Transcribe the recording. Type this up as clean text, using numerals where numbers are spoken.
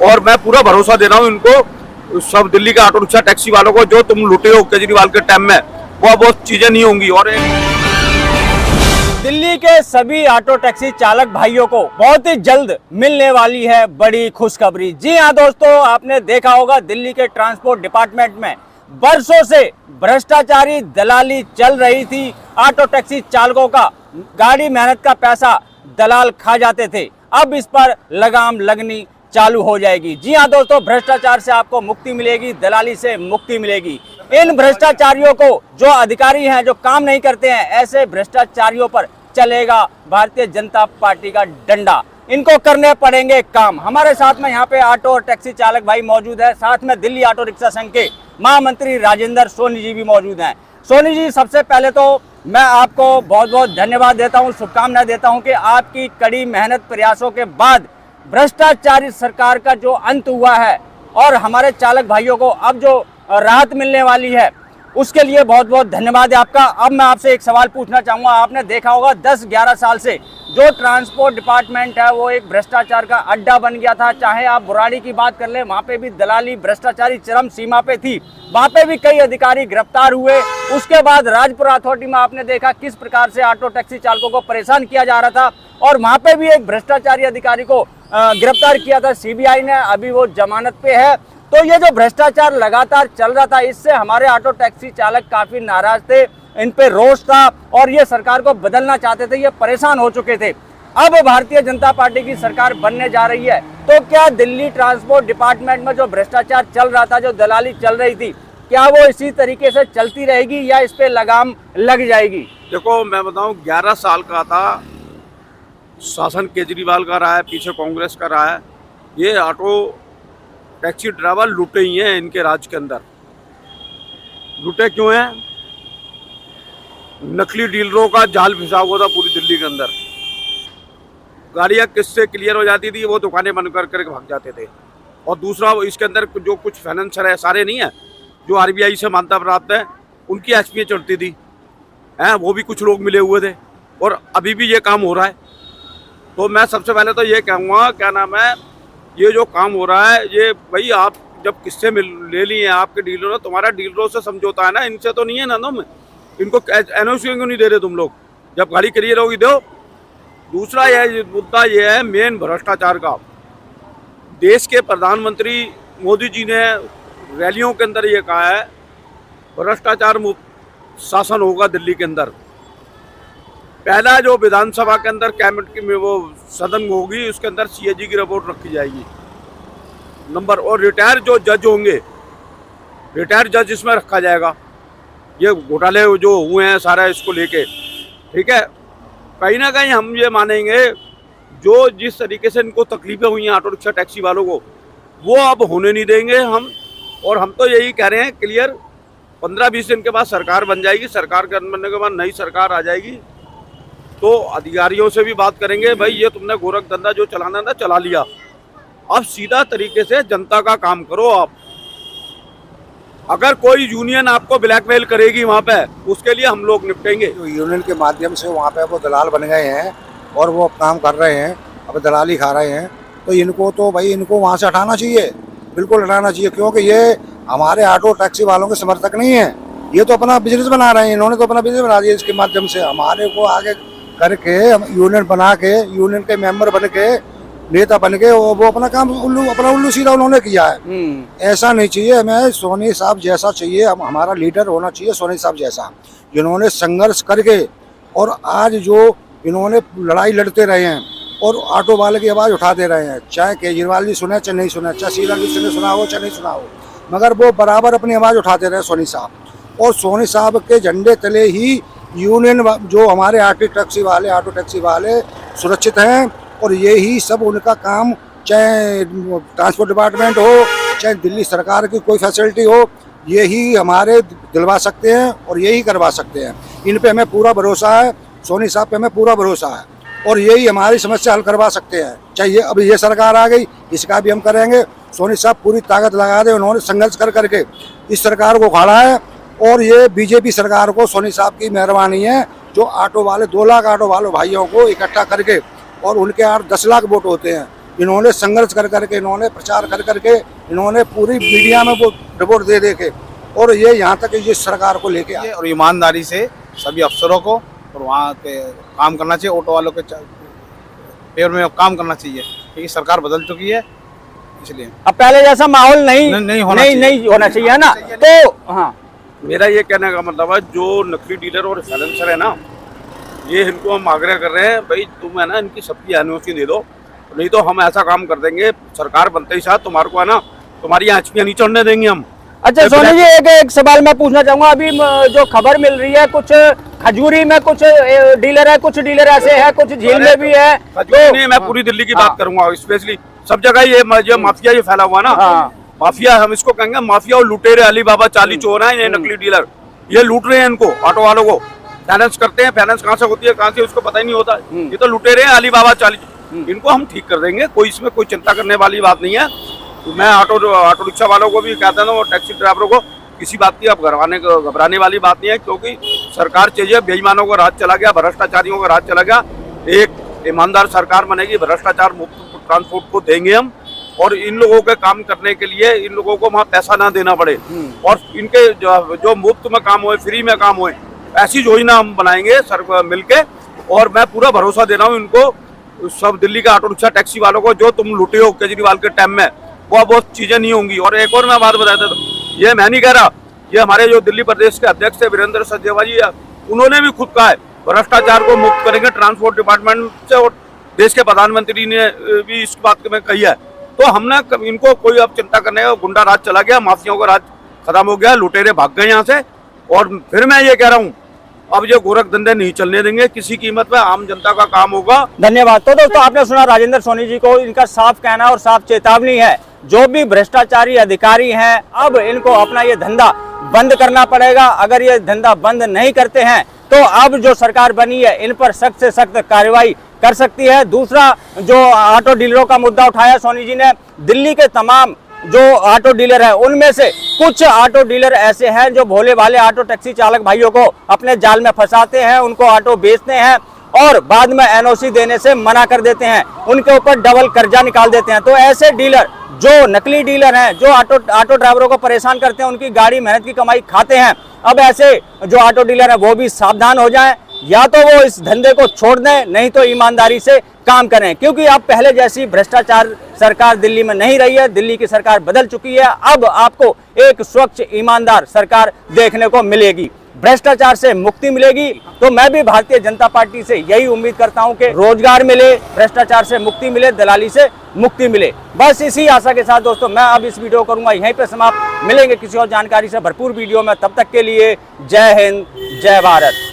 और मैं पूरा भरोसा दे रहा हूँ इनको, सब दिल्ली के ऑटो रिक्शा टैक्सी वालों को, जो तुम लुटे हो केजरीवाल के टाइम में, वो चीजें नहीं होंगी। और दिल्ली के सभी ऑटो टैक्सी चालक भाइयों को बहुत ही जल्द मिलने वाली है बड़ी खुशखबरी। जी हाँ दोस्तों, आपने देखा होगा दिल्ली के ट्रांसपोर्ट डिपार्टमेंट में बरसों से भ्रष्टाचारी दलाली चल रही थी। ऑटो टैक्सी चालकों का गाड़ी मेहनत का पैसा दलाल खा जाते थे। अब इस पर लगाम लगनी चालू हो जाएगी। जी हाँ दोस्तों, भ्रष्टाचार से आपको मुक्ति मिलेगी, दलाली से मुक्ति मिलेगी। इन भ्रष्टाचारियों को, जो अधिकारी हैं, जो काम नहीं करते हैं, ऐसे भ्रष्टाचारियों पर चलेगा भारतीय जनता पार्टी का डंडा। इनको करने पड़ेंगे काम। हमारे साथ में यहाँ पे ऑटो और टैक्सी चालक भाई मौजूद है, साथ में दिल्ली ऑटो रिक्शा संघ के महामंत्री राजेंद्र सोनी जी भी मौजूद हैं। सोनी जी, सबसे पहले तो मैं आपको बहुत बहुत धन्यवाद देता हूँ, शुभकामनाएं देता हूँ कि आपकी कड़ी मेहनत प्रयासों के बाद भ्रष्टाचारी सरकार का जो अंत हुआ है और हमारे चालक भाइयों को अब जो राहत मिलने वाली है, उसके लिए बहुत बहुत धन्यवाद है आपका। अब मैं आपसे एक सवाल पूछना चाहूँगा। आपने देखा होगा 10-11 साल से जो ट्रांसपोर्ट डिपार्टमेंट है वो एक भ्रष्टाचार का अड्डा बन गया था। चाहे आप बुराड़ी की बात कर लें, वहाँ पे भी दलाली भ्रष्टाचारी चरम सीमा पे थी, वहाँ पे भी कई अधिकारी गिरफ्तार हुए। उसके बाद राजपुर अथॉरिटी में आपने देखा किस प्रकार से ऑटो टैक्सी चालकों को परेशान किया जा रहा था, और वहाँ पे भी एक भ्रष्टाचारी अधिकारी को गिरफ्तार किया था सीबीआई ने, अभी वो जमानत पे है। तो ये जो भ्रष्टाचार लगातार चल रहा था, इससे हमारे ऑटो टैक्सी चालक काफी नाराज थे, इन पे रोष था और ये सरकार को बदलना चाहते थे, ये परेशान हो चुके थे। अब भारतीय जनता पार्टी की सरकार बनने जा रही है, तो क्या दिल्ली ट्रांसपोर्ट डिपार्टमेंट में जो भ्रष्टाचार चल रहा था, जो दलाली चल रही थी, क्या वो इसी तरीके से चलती रहेगी या इस पे लगाम लग जाएगी? देखो, मैं बताऊं, 11 साल का था शासन केजरीवाल का रहा है, पीछे कांग्रेस का रहा है। ये ऑटो टैक्सी ड्राइवर लुटे ही हैं इनके राज के अंदर। लुटे क्यों हैं? नकली डीलरों का जाल फिसा हुआ था पूरी दिल्ली के अंदर। गाड़ियां किससे क्लियर हो जाती थी, वो दुकानें बंद कर करके भाग जाते थे। और दूसरा, इसके अंदर जो कुछ फाइनेंसर है, सारे नहीं है, जो आरबीआई से मान्यता प्राप्त है, उनकी एचपीए चढ़ती थी, हैं, वो भी कुछ लोग मिले हुए थे, और अभी भी ये काम हो रहा है। तो मैं सबसे पहले तो ये कहूँगा, क्या नाम है, ये जो काम हो रहा है, ये भाई आप जब किससे ले लिए हैं आपके डीलरों, तुम्हारा डीलरों से समझौता है ना, इनसे तो नहीं है ना तुम। इनको एनओसी क्यों नहीं दे रहे तुम लोग? जब गाड़ी क्लियर होगी दो। दूसरा यह मुद्दा ये है मेन भ्रष्टाचार का। देश के प्रधानमंत्री मोदी जी ने रैलियों के अंदर ये कहा है भ्रष्टाचार मुक्त शासन होगा दिल्ली के अंदर। पहला जो विधानसभा के अंदर कैबिनेट की में वो सदन होगी, उसके अंदर सीएजी की रिपोर्ट रखी जाएगी नंबर, और रिटायर जो जज होंगे, रिटायर जज इसमें रखा जाएगा। ये घोटाले जो हुए हैं सारा इसको लेके, ठीक है, कहीं ना कहीं हम ये मानेंगे जो जिस तरीके से इनको तकलीफें हुई हैं ऑटो रिक्शा टैक्सी वालों को, वो अब होने नहीं देंगे हम। और हम तो यही कह रहे हैं क्लियर, 15-20 दिन के बाद सरकार बन जाएगी, सरकार बनने के बाद नई सरकार आ जाएगी, तो अधिकारियों से भी बात करेंगे, भाई ये तुमने गोरख धंधा जो चलाना था चला लिया, अब सीधा तरीके से जनता का काम करो आप। अगर कोई यूनियन आपको ब्लैकमेल करेगी वहाँ पे, उसके लिए हम लोग निपटेंगे। तो यूनियन के माध्यम से वहाँ पे वो दलाल बन गए हैं और वो काम कर रहे हैं, अब दलाली खा रहे हैं, तो इनको तो भाई इनको वहाँ से हटाना चाहिए, बिल्कुल हटाना चाहिए, क्योंकि ये हमारे ऑटो टैक्सी वालों के समर्थक नहीं है। ये तो अपना बिजनेस बना रहे हैं, इन्होंने तो अपना बिजनेस बना दिया। इसके माध्यम से हमारे को आगे करके यूनियन बना के, यूनियन के मेंबर बन के, नेता बन के वो अपना काम उल्लू सीधा उन्होंने किया है। ऐसा नहीं चाहिए, हमें सोनी साहब जैसा चाहिए, हमारा लीडर होना चाहिए सोनी साहब जैसा, जिन्होंने संघर्ष करके और आज जो इन्होंने लड़ाई लड़ते रहे हैं और ऑटो वाले की आवाज़ उठा दे रहे हैं, चाहे केजरीवाल जी सुने चाहे नहीं सुने, चाहे शीला जी ने सुना हो चाहे नहीं सुना हो, मगर वो बराबर अपनी आवाज़ उठाते रहे सोनी साहब। और सोनी साहब के झंडे तले ही यूनियन जो हमारे ऑटो टैक्सी वाले सुरक्षित हैं, और यही सब उनका काम, चाहे ट्रांसपोर्ट डिपार्टमेंट हो चाहे दिल्ली सरकार की कोई फैसिलिटी हो, यही हमारे दिलवा सकते हैं और यही करवा सकते हैं। इन पे हमें पूरा भरोसा है, सोनी साहब पे हमें पूरा भरोसा है, और यही हमारी समस्या हल करवा सकते हैं। चाहिए अभी ये सरकार आ गई, इसका भी हम करेंगे। सोनी साहब पूरी ताकत लगा दे, उन्होंने संघर्ष कर करके इस सरकार को उखाड़ा है, और ये बीजेपी सरकार को सोनी साहब की मेहरबानी है, जो ऑटो वाले 2 लाख ऑटो वालों भाइयों को इकट्ठा करके, और उनके 8-10 लाख वोट होते हैं, इन्होंने संघर्ष कर करके, इन्होंने प्रचार कर करके, इन्होंने पूरी मीडिया में वो रिपोर्ट दे दे के, और ये यहाँ तक ये सरकार को लेके आए। और ईमानदारी से सभी अफसरों को और वहाँ पे काम करना चाहिए, ऑटो वालों के फेवर में काम करना चाहिए, क्योंकि सरकार बदल चुकी है, इसलिए अब पहले जैसा माहौल नहीं होना चाहिए है ना। तो हाँ, मेरा ये कहने का मतलब है, जो नकली डीलर और साइलेंसर है ना, ये इनको हम आग्रह कर रहे हैं, भाई तुम है ना इनकी सबकी एनओसी दे दो, नहीं तो हम ऐसा काम कर देंगे सरकार बनते ही साथ तुम्हारे को है ना, तुम्हारी आंचकियां नहीं चढ़ने देंगे हम। अच्छा सोनी जी, एक सवाल मैं पूछना चाहूंगा। अभी जो खबर मिल रही है, कुछ खजूरी में कुछ डीलर है, कुछ डीलर ऐसे है, कुछ झील में भी है। खजूरी नहीं, मैं पूरी दिल्ली की बात करूंगा, स्पेशली सब जगह ये माफिया ये फैला हुआ ना, माफिया हम इसको कहेंगे, माफिया और लुटेरे, अली बाबा चाली चोर हैं ये नकली डीलर, ये लूट रहे हैं इनको, ऑटो वालों को फाइनेंस करते हैं। फाइनेंस कहाँ से होती है, कहाँ से, उसको पता ही नहीं होता। ये तो लुटेरे हैं, अली बाबा चाली, इनको हम ठीक कर देंगे, कोई इसमें कोई चिंता करने वाली बात नहीं है। मैं ऑटो रिक्शा वालों को भी कहता हूँ, टैक्सी ड्राइवरों को, किसी बात की अब घबराने वाली बात नहीं है, क्योंकि सरकार चाहिए, बेईमानों का राज चला गया, भ्रष्टाचारियों का राज चला गया, एक ईमानदार सरकार बनेगी, भ्रष्टाचार मुक्त ट्रांसपोर्ट को देंगे हम, और इन लोगों के काम करने के लिए इन लोगों को वहाँ पैसा ना देना पड़े, और इनके जो मुफ्त में काम होए, फ्री में काम होए, ऐसी योजना हम बनाएंगे सर मिलके। और मैं पूरा भरोसा दे रहा हूँ इनको, सब दिल्ली के ऑटो रिक्शा टैक्सी वालों को, जो तुम लुटे हो केजरीवाल के टाइम में, वो बहुत चीजें नहीं होंगी। और एक और मैं बात बताता था, ये मैं नहीं कह रहा, ये हमारे जो दिल्ली प्रदेश के अध्यक्ष है वीरेंद्र सचदेवा जी, उन्होंने भी खुद कहा है भ्रष्टाचार को मुक्त करेंगे ट्रांसपोर्ट डिपार्टमेंट से, और देश के प्रधानमंत्री ने भी इस बात में कही है। तो हमने इनको कोई अब चिंता करने का, गुंडा राज चला गया, माफियाओं का राज खत्म हो गया, लुटेरे भाग गए यहाँ से। और फिर मैं ये कह रहा हूँ, अब ये गोरख धंधे नहीं चलने देंगे किसी कीमत पे, आम जनता का काम होगा। धन्यवाद। तो दोस्तों, आपने सुना राजेंद्र सोनी जी को, इनका साफ कहना और साफ चेतावनी है, जो भी भ्रष्टाचारी अधिकारी हैं, अब इनको अपना ये धंधा बंद करना पड़ेगा। अगर ये धंधा बंद नहीं करते हैं तो अब जो सरकार बनी है इन पर सख्त से सख्त कार्रवाई कर सकती है। दूसरा, जो ऑटो डीलरों का मुद्दा उठाया सोनी जी ने, दिल्ली के तमाम जो ऑटो डीलर है उनमें से कुछ ऑटो डीलर ऐसे हैं जो भोले भाले ऑटो टैक्सी चालक भाइयों को अपने जाल में फंसाते हैं, उनको ऑटो बेचते हैं और बाद में एनओसी देने से मना कर देते हैं, उनके ऊपर डबल कर्जा निकाल देते हैं। तो ऐसे डीलर, जो नकली डीलर हैं, जो ऑटो ड्राइवरों को परेशान करते हैं, उनकी गाड़ी मेहनत की कमाई खाते हैं, अब ऐसे जो ऑटो डीलर हैं वो भी सावधान हो जाएं, या तो वो इस धंधे को छोड़ दें, नहीं तो ईमानदारी से काम करें, क्योंकि अब पहले जैसी भ्रष्टाचार सरकार दिल्ली में नहीं रही है, दिल्ली की सरकार बदल चुकी है। अब आपको एक स्वच्छ ईमानदार सरकार देखने को मिलेगी, भ्रष्टाचार से मुक्ति मिलेगी। तो मैं भी भारतीय जनता पार्टी से यही उम्मीद करता हूं कि रोजगार मिले, भ्रष्टाचार से मुक्ति मिले, दलाली से मुक्ति मिले। बस इसी आशा के साथ दोस्तों मैं अब इस वीडियो करूंगा यहीं पे समाप्त। मिलेंगे किसी और जानकारी से भरपूर वीडियो में, तब तक के लिए जय हिंद, जय भारत।